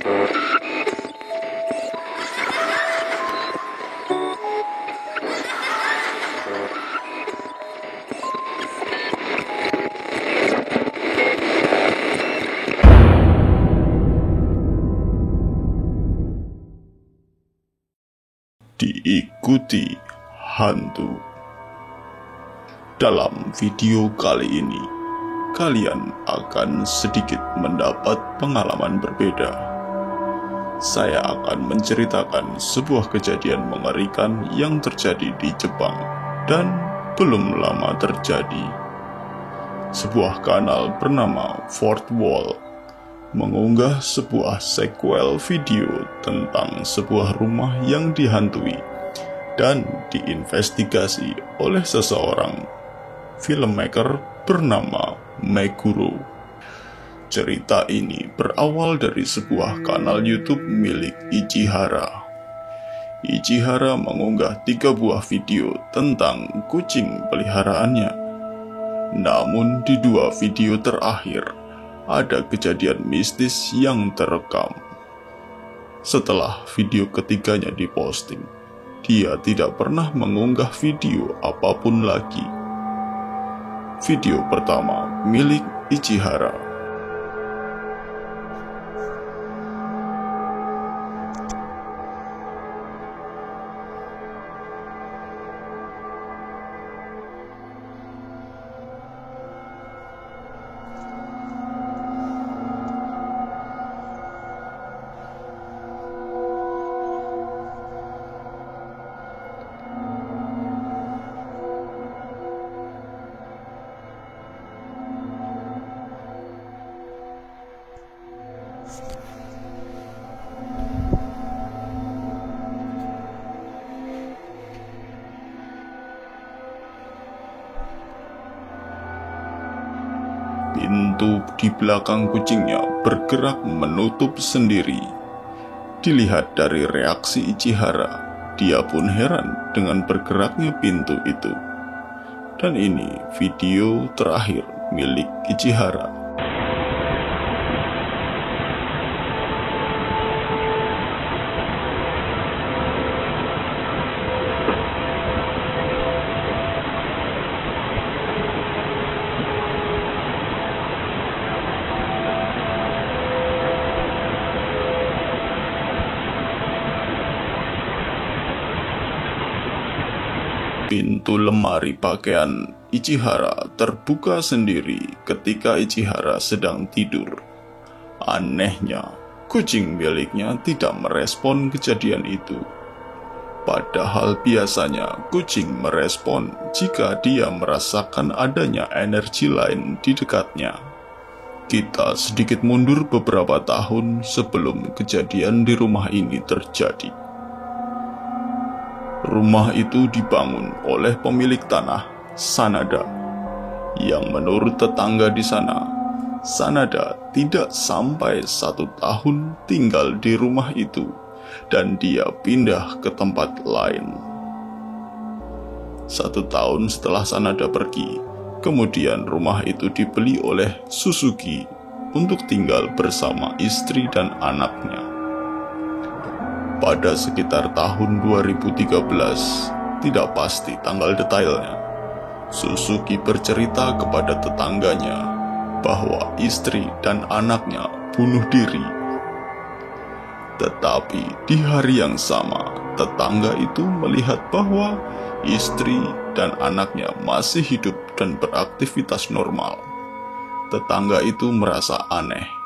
Diikuti hantu. Dalam video kali ini, kalian akan sedikit mendapat pengalaman berbeda. Saya akan menceritakan sebuah kejadian mengerikan yang terjadi di Jepang dan belum lama terjadi. Sebuah kanal bernama Fourth Wall mengunggah sebuah sequel video tentang sebuah rumah yang dihantui dan diinvestigasi oleh seseorang filmmaker bernama Meguro. Cerita ini berawal dari sebuah kanal YouTube milik Ichihara. Ichihara mengunggah 3 buah video tentang kucing peliharaannya. Namun di 2 video terakhir, ada kejadian mistis yang terekam. Setelah video ketiganya diposting, dia tidak pernah mengunggah video apapun lagi. Video pertama milik Ichihara. Pintu di belakang kucingnya bergerak menutup sendiri. Dilihat dari reaksi Ichihara, dia pun heran dengan bergeraknya pintu itu. Dan ini video terakhir milik Ichihara. Pintu lemari pakaian Ichihara terbuka sendiri ketika Ichihara sedang tidur. Anehnya, kucing miliknya tidak merespon kejadian itu. Padahal biasanya kucing merespon jika dia merasakan adanya energi lain di dekatnya. Kita sedikit mundur beberapa tahun sebelum kejadian di rumah ini terjadi. Rumah itu dibangun oleh pemilik tanah, Sanada, yang menurut tetangga di sana, Sanada tidak sampai 1 tahun tinggal di rumah itu dan dia pindah ke tempat lain. 1 tahun setelah Sanada pergi, kemudian rumah itu dibeli oleh Suzuki untuk tinggal bersama istri dan anaknya. Pada sekitar tahun 2013, tidak pasti tanggal detailnya, Suzuki bercerita kepada tetangganya bahwa istri dan anaknya bunuh diri. Tetapi di hari yang sama, tetangga itu melihat bahwa istri dan anaknya masih hidup dan beraktivitas normal. Tetangga itu merasa aneh.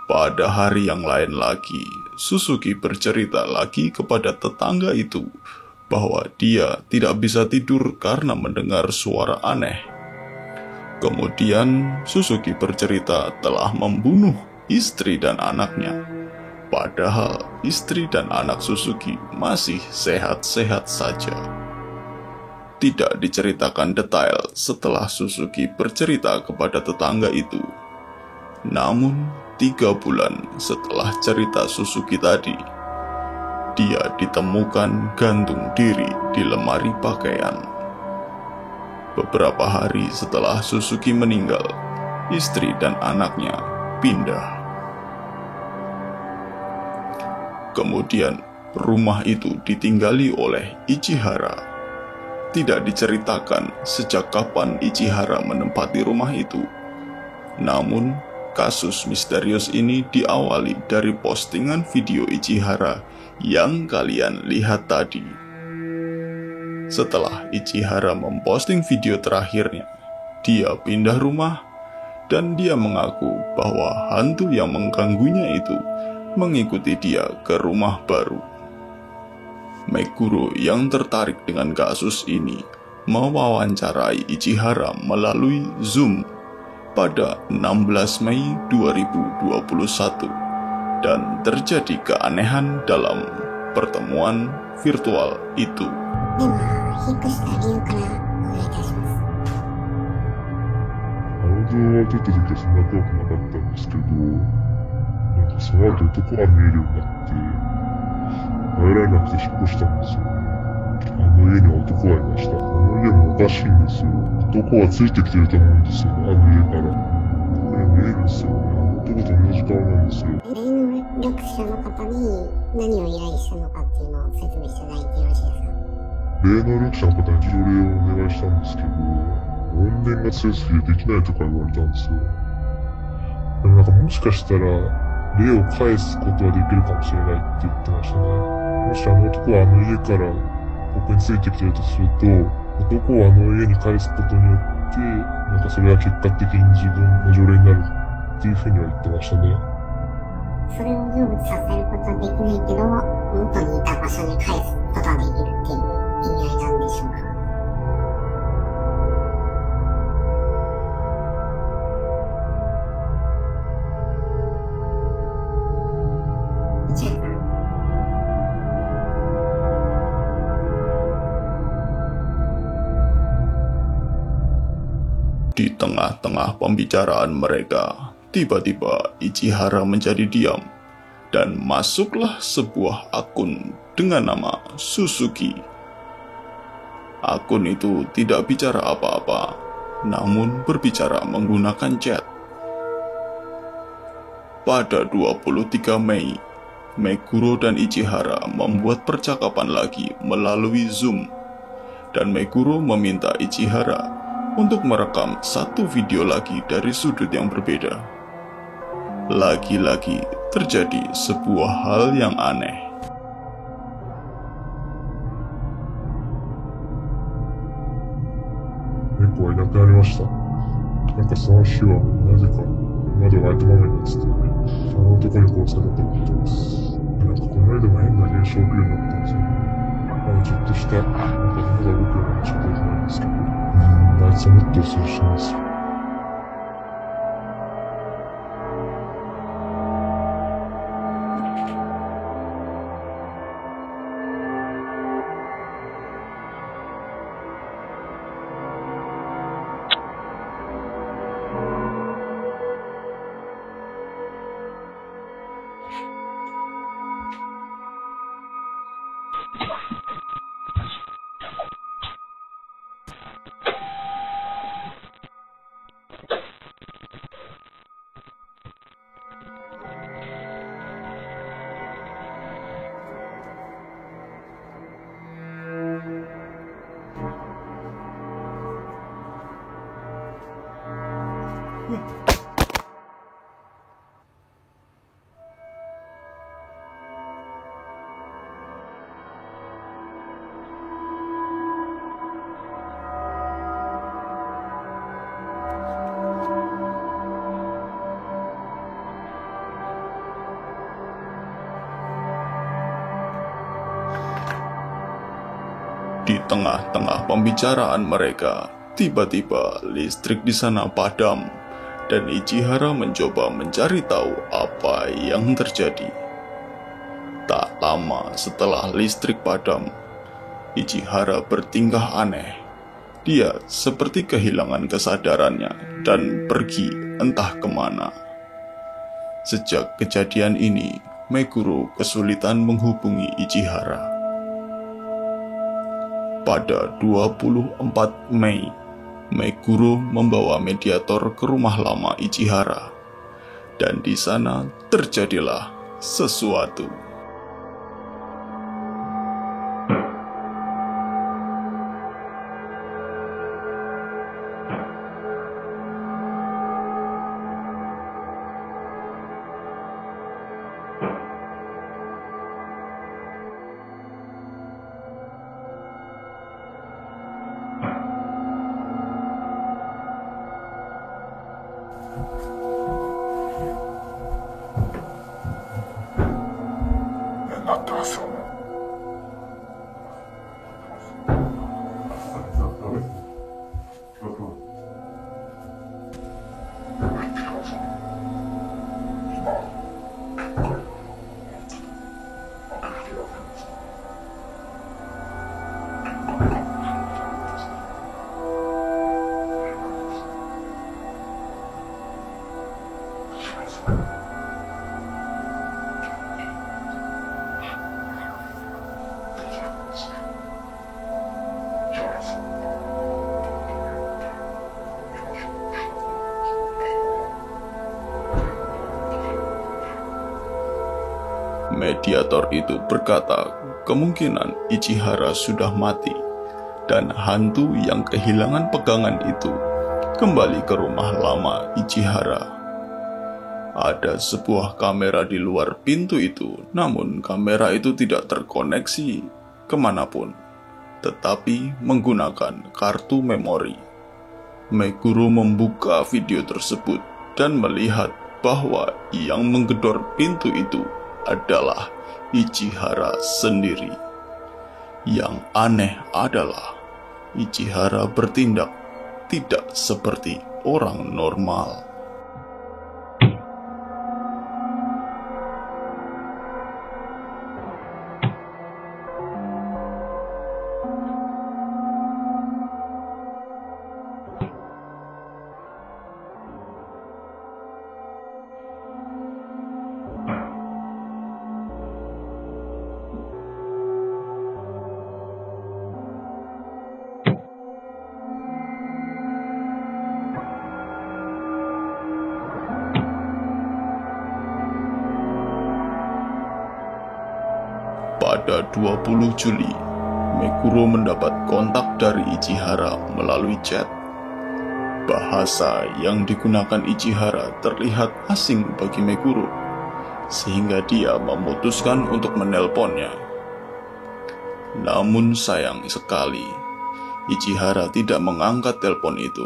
Pada hari yang lain lagi, Suzuki bercerita lagi kepada tetangga itu bahwa dia tidak bisa tidur karena mendengar suara aneh. Kemudian Suzuki bercerita telah membunuh istri dan anaknya. Padahal istri dan anak Suzuki masih sehat-sehat saja. Tidak diceritakan detail setelah Suzuki bercerita kepada tetangga itu. Namun 3 bulan setelah cerita Suzuki tadi, dia ditemukan gantung diri di lemari pakaian. Beberapa hari setelah Suzuki meninggal, istri dan anaknya pindah. Kemudian rumah itu ditinggali oleh Ichihara. Tidak diceritakan sejak kapan Ichihara menempati rumah itu. Namun, kasus misterius ini diawali dari postingan video Ichihara yang kalian lihat tadi. Setelah Ichihara memposting video terakhirnya, dia pindah rumah dan dia mengaku bahwa hantu yang mengganggunya itu mengikuti dia ke rumah baru. Meguro yang tertarik dengan kasus ini mewawancarai Ichihara melalui Zoom pada 16 Mei 2021 dan terjadi keanehan dalam pertemuan virtual itu. では、ヒップした理由からお願いいたします。動画を撮った時はそんな怖くなかったんですけど、なんかその後男が見えるようになって、耐えられなくて引っ越したんですよね。家には男がいました。家もおかしいんですよ。男がついてきてると思うんですよね、家から。これ見えるんですよね。男と同じ顔なんですよ。霊能力者の方に何を依頼したのかっていうのを説明していただいてよろしいですか？霊能力者の方に治療霊をお願いしたんですけど、怨念が強すぎてできないとか言われたんですよ。でもなんかもしかしたら、霊を返すことはできるかもしれないって言ってましたね。もし男は家から僕についてきてるとすると、男を家に返すことによって、なんかそれは結果的に自分の条例になるっていうふうには言ってましたね。それを成仏させることはできないけど、元にいた場所に返すことはできるっていう意味合いなんでしょうか？Di tengah-tengah pembicaraan mereka, tiba-tiba Ichihara menjadi diam dan masuklah sebuah akun dengan nama Suzuki. Akun itu tidak bicara apa-apa, namun berbicara menggunakan chat. Pada 23 Mei, Meguro dan Ichihara membuat percakapan lagi melalui Zoom, dan Meguro meminta Ichihara untuk merekam satu video lagi dari sudut yang berbeda. Lagi-lagi terjadi sebuah hal yang aneh. Nekoはいなくなりました。なんかその日はなぜか窓が開いたままになってて、その男に殺されたみたいです。なんかこの間も変な現象を見るようになったんですよね。ちょっとした、なんか物が動くような話はできないんですけど、あいつはもっと恐ろしいんですよ。Di tengah-tengah pembicaraan mereka, tiba-tiba listrik di sana padam, dan Ichihara mencoba mencari tahu apa yang terjadi. Tak lama setelah listrik padam, Ichihara bertingkah aneh. Dia seperti kehilangan kesadarannya dan pergi entah kemana. Sejak kejadian ini, Meguro kesulitan menghubungi Ichihara. Pada 24 Mei, Meguro membawa mediator ke rumah lama Ichihara, dan di sana terjadilah sesuatu. Mediator itu berkata, kemungkinan Ichihara sudah mati, dan hantu yang kehilangan pegangan itu kembali ke rumah lama Ichihara. Ada sebuah kamera di luar pintu itu, namun kamera itu tidak terkoneksi kemanapun, tetapi menggunakan kartu memori. Meguro membuka video tersebut dan melihat bahwa yang menggedor pintu itu adalah Ichihara sendiri. Yang aneh adalah Ichihara bertindak tidak seperti orang normal. Pada 20 Juli, Meguro mendapat kontak dari Ichihara melalui chat. Bahasa yang digunakan Ichihara terlihat asing bagi Meguro, sehingga dia memutuskan untuk menelponnya. Namun sayang sekali, Ichihara tidak mengangkat telepon itu,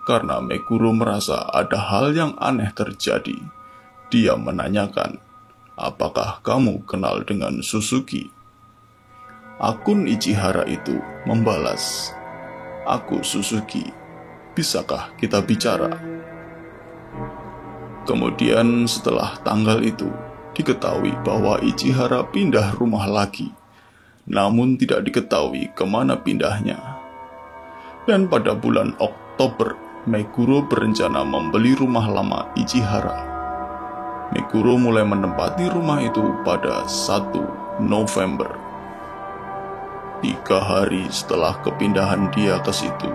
karena Meguro merasa ada hal yang aneh terjadi. Dia menanyakan, apakah kamu kenal dengan Suzuki? Akun Ichihara itu membalas, aku Suzuki, bisakah kita bicara? Kemudian setelah tanggal itu, diketahui bahwa Ichihara pindah rumah lagi, namun tidak diketahui kemana pindahnya. Dan pada bulan Oktober, Meguro berencana membeli rumah lama Ichihara. Meguro mulai menempati rumah itu pada 1 November. 3 hari setelah kepindahan dia ke situ,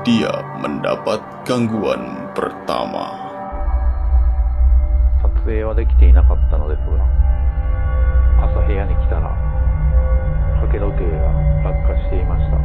dia mendapat gangguan pertama. 撮影はできていなかったのですが、朝部屋に来たら掛け時計が落下していました。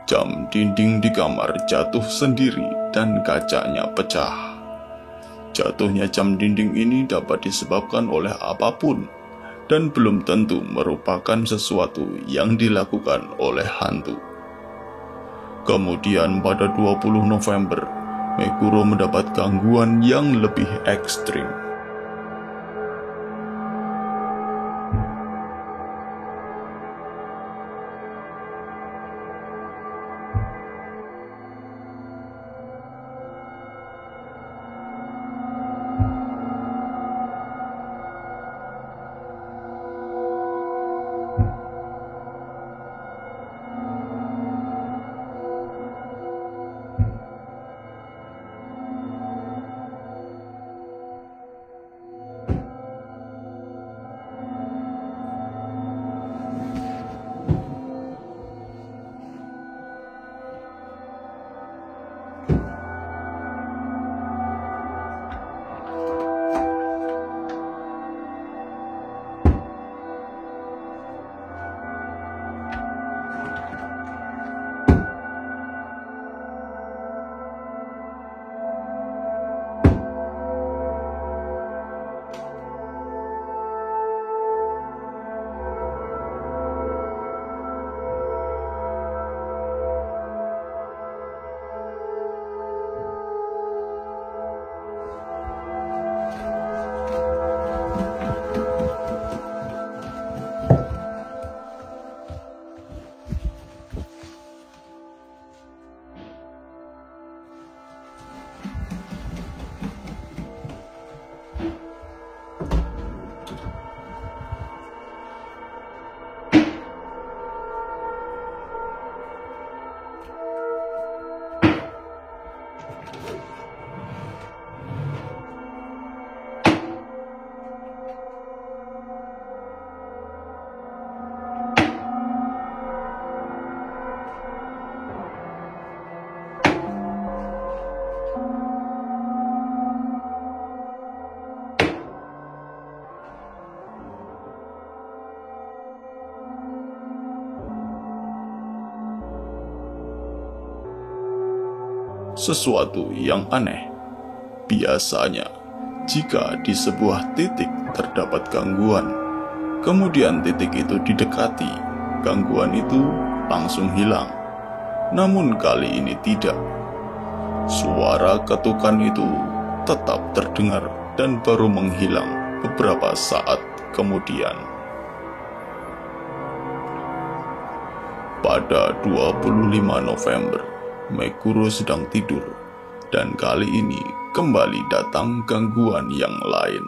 Jam dinding di kamar jatuh sendiri dan kacanya pecah. Jatuhnya jam dinding ini dapat disebabkan oleh apapun dan belum tentu merupakan sesuatu yang dilakukan oleh hantu. Kemudian pada 20 November, Meguro mendapat gangguan yang lebih ekstrim. sesuatu yang aneh. Biasanya, jika di sebuah titik terdapat gangguan, kemudian titik itu didekati, gangguan itu langsung hilang. Namun kali ini tidak. Suara ketukan itu tetap terdengar dan baru menghilang beberapa saat kemudian. Pada 25 November, Meguro sedang tidur, dan kali ini kembali datang gangguan yang lain.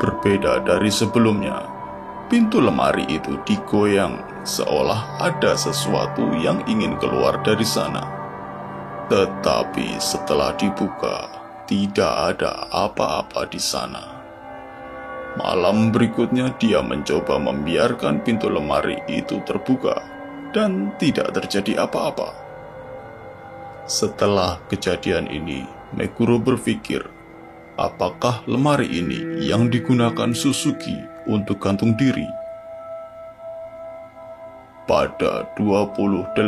Berbeda dari sebelumnya, pintu lemari itu digoyang seolah ada sesuatu yang ingin keluar dari sana. Tetapi setelah dibuka, tidak ada apa-apa di sana. Malam berikutnya dia mencoba membiarkan pintu lemari itu terbuka dan tidak terjadi apa-apa. Setelah kejadian ini, Meguro berpikir, apakah lemari ini yang digunakan Suzuki untuk gantung diri? Pada 28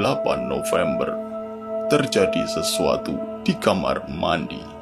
November, terjadi sesuatu di kamar mandi.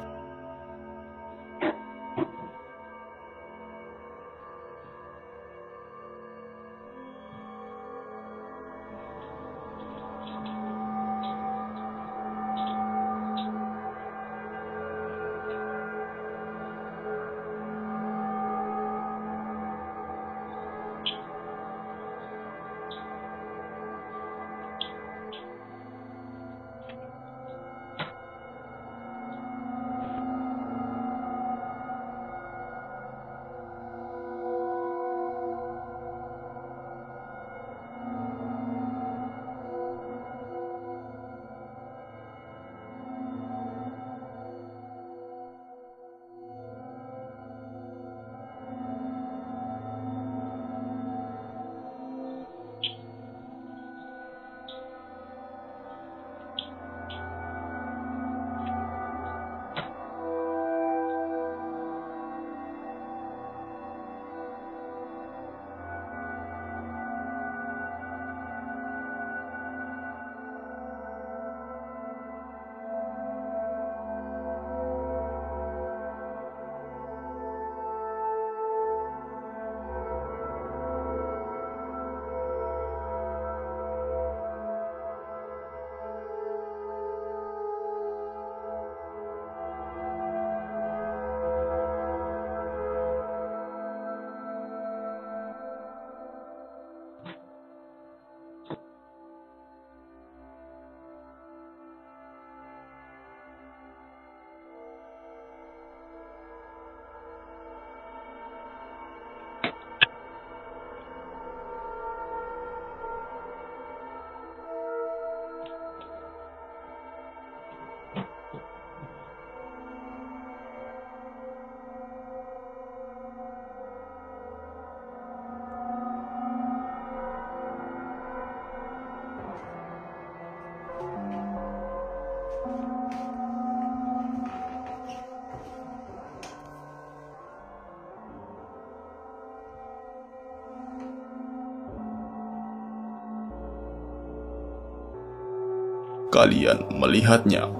Kalian melihatnya.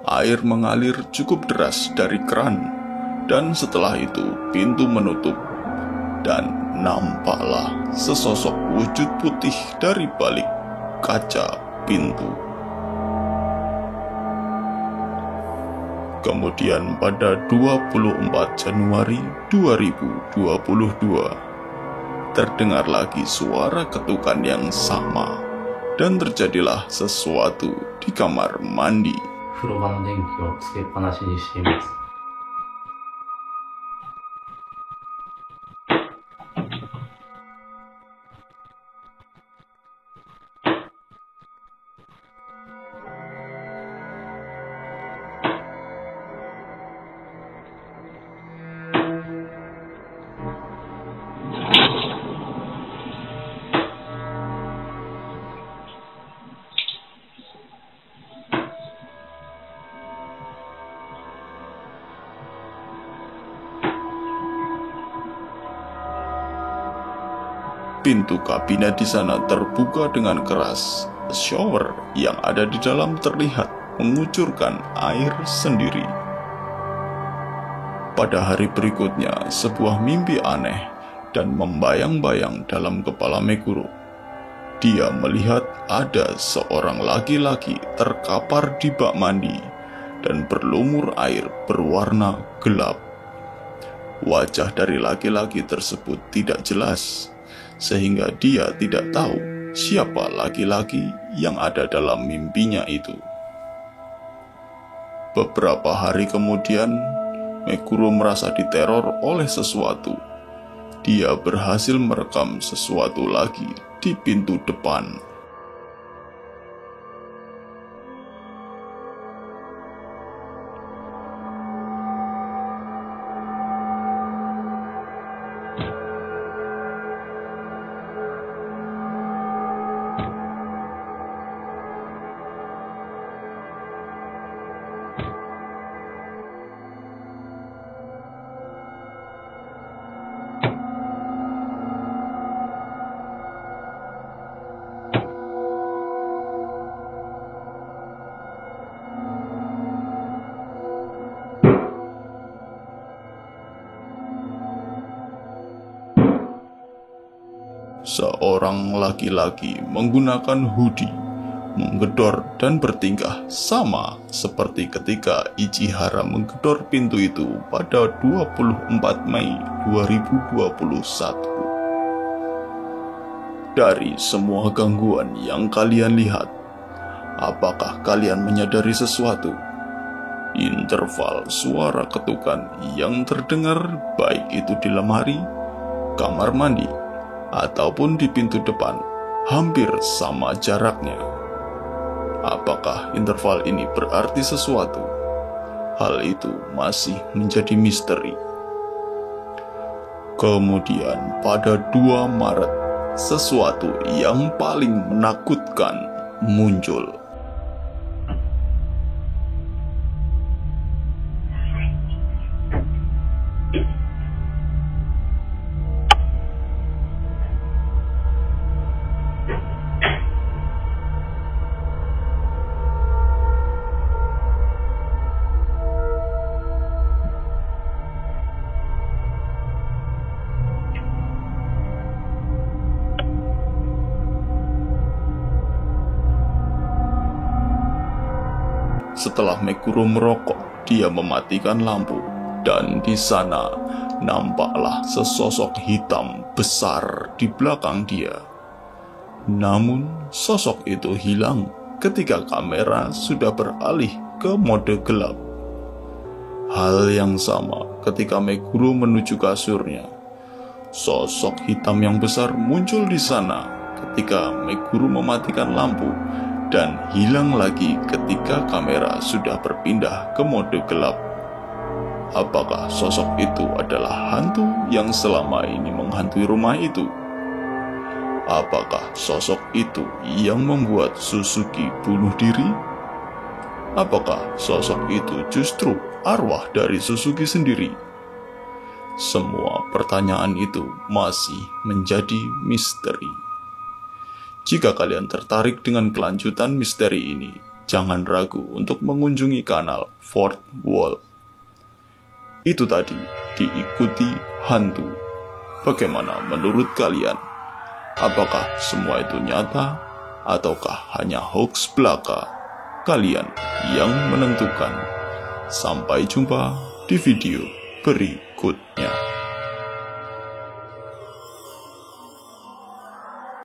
Air mengalir cukup deras dari keran, dan setelah itu pintu menutup, dan nampaklah sesosok wujud putih dari balik kaca pintu. Kemudian pada 24 Januari 2022, terdengar lagi suara ketukan yang sama, dan terjadilah sesuatu di kamar mandi. 風呂場の電気をつけっぱなしにしています。Pintu kabinet di sana terbuka dengan keras. Shower yang ada di dalam terlihat mengucurkan air sendiri. Pada hari berikutnya, sebuah mimpi aneh dan membayang-bayang dalam kepala Meguro. Dia melihat ada seorang laki-laki terkapar di bak mandi dan berlumur air berwarna gelap. Wajah dari laki-laki tersebut tidak jelas, sehingga dia tidak tahu siapa laki-laki yang ada dalam mimpinya itu. Beberapa hari kemudian, Meguro merasa diteror oleh sesuatu. Dia berhasil merekam sesuatu lagi di pintu depan. Seorang laki-laki menggunakan hoodie, menggedor dan bertingkah sama seperti ketika Ichihara menggedor pintu itu pada 24 Mei 2021. Dari semua gangguan yang kalian lihat, apakah kalian menyadari sesuatu? Interval suara ketukan yang terdengar baik itu di lemari, kamar mandi, ataupun di pintu depan hampir sama jaraknya. Apakah interval ini berarti sesuatu? Hal itu masih menjadi misteri. Kemudian pada 2 Maret, sesuatu yang paling menakutkan muncul. Setelah Meguro merokok, dia mematikan lampu, dan di sana nampaklah sesosok hitam besar di belakang dia. Namun, sosok itu hilang ketika kamera sudah beralih ke mode gelap. Hal yang sama ketika Meguro menuju kasurnya. Sosok hitam yang besar muncul di sana ketika Meguro mematikan lampu, dan hilang lagi ketika kamera sudah berpindah ke mode gelap. Apakah sosok itu adalah hantu yang selama ini menghantui rumah itu? Apakah sosok itu yang membuat Suzuki bunuh diri? Apakah sosok itu justru arwah dari Suzuki sendiri? Semua pertanyaan itu masih menjadi misteri. Jika kalian tertarik dengan kelanjutan misteri ini, jangan ragu untuk mengunjungi kanal Fourth Wall. Itu tadi, diikuti hantu. Bagaimana menurut kalian? Apakah semua itu nyata, ataukah hanya hoax belaka? Kalian yang menentukan. Sampai jumpa di video berikutnya.